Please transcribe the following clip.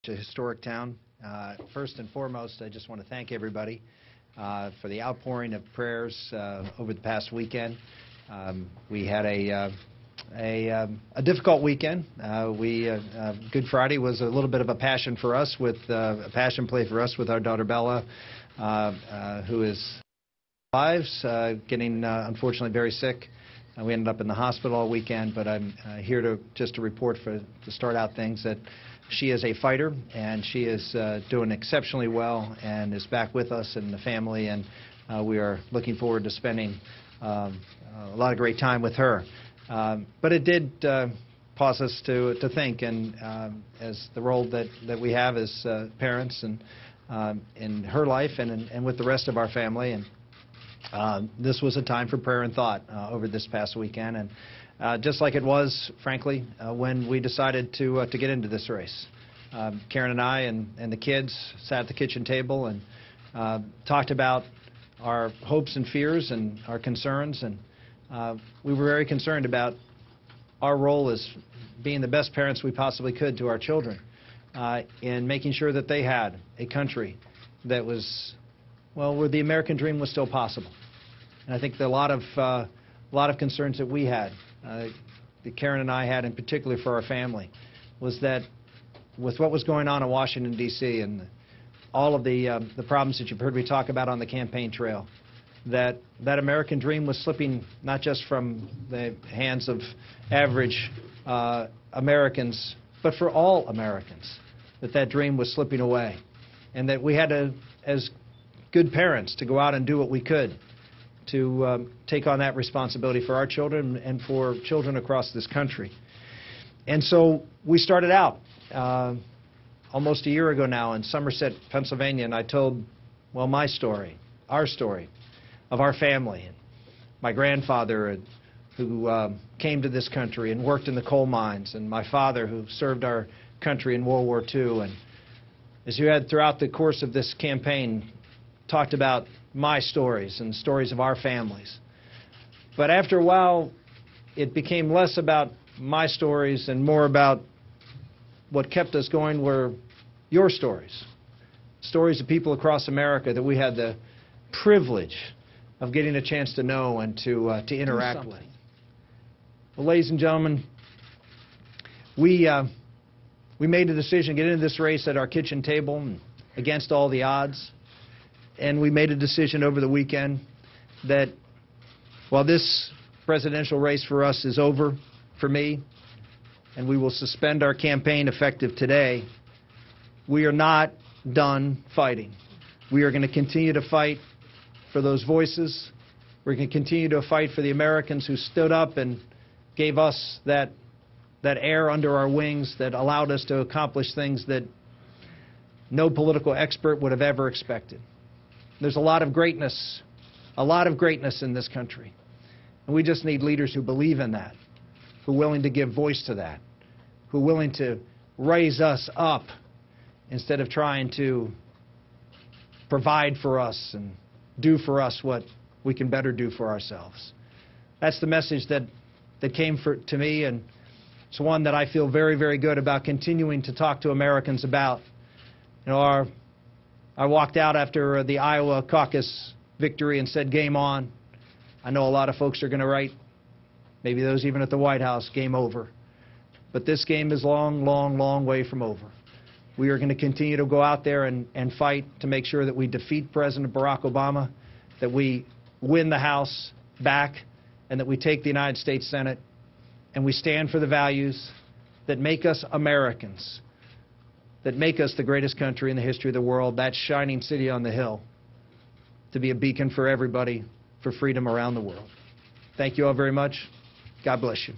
A historic town. First and foremost, I just want to thank everybody for the outpouring of prayers over the past weekend. We had a difficult weekend. Good Friday was a little bit of a passion for us, with a passion play for us with our daughter Bella, who is getting unfortunately very sick. We ended up in the hospital all weekend, but I'm here to report to start out things that she is a fighter, and she is doing exceptionally well and is back with us and the family, and we are looking forward to spending a lot of great time with her. But it did cause us to think, and as the role that we have as parents and in her life and with the rest of our family, and this was a time for prayer and thought over this past weekend, and just like it was, frankly, when we decided to get into this race. Karen and I and the kids sat at the kitchen table and talked about our hopes and fears and our concerns, and we were very concerned about our role as being the best parents we possibly could to our children in making sure that they had a country that was, well, where the American dream was still possible. And I think that a lot of concerns that we had, that Karen and I had in particular for our family, was that with what was going on in Washington, D.C., and all of the problems that you've heard me talk about on the campaign trail, that American dream was slipping not just from the hands of average Americans, but for all Americans, that dream was slipping away, and that we had to, as good parents, to go out and do what we could to take on that responsibility for our children and for children across this country. And so we started out almost a year ago now in Somerset, Pennsylvania, and I told, well, my story, our story of our family, and my grandfather who came to this country and worked in the coal mines, and my father who served our country in World War II. And as you had throughout the course of this campaign, talked about my stories and stories of our families. But after a while, it became less about my stories and more about what kept us going were your stories. Stories of people across America that we had the privilege of getting a chance to know and to interact with. Well, ladies and gentlemen, we made a decision to get into this race at our kitchen table and against all the odds. And we made a decision over the weekend that while this presidential race for us is over for me, and we will suspend our campaign effective today, we are not done fighting. We are going to continue to fight for those voices. We're going to continue to fight for the Americans who stood up and gave us that air under our wings that allowed us to accomplish things that no political expert would have ever expected. There's a lot of greatness in this country. And we just need leaders who believe in that, who are willing to give voice to that, who are willing to raise us up instead of trying to provide for us and do for us what we can better do for ourselves. That's the message that came to me, and it's one that I feel very, very good about continuing to talk to Americans about. You know, I walked out after the Iowa caucus victory and said, game on. I know a lot of folks are going to write, maybe those even at the White House, game over. But this game is long, long, long way from over. We are going to continue to go out there and fight to make sure that we defeat President Barack Obama, that we win the House back, and that we take the United States Senate, and we stand for the values that make us Americans, that make us the greatest country in the history of the world, that shining city on the hill, to be a beacon for everybody for freedom around the world. Thank you all very much. God bless you.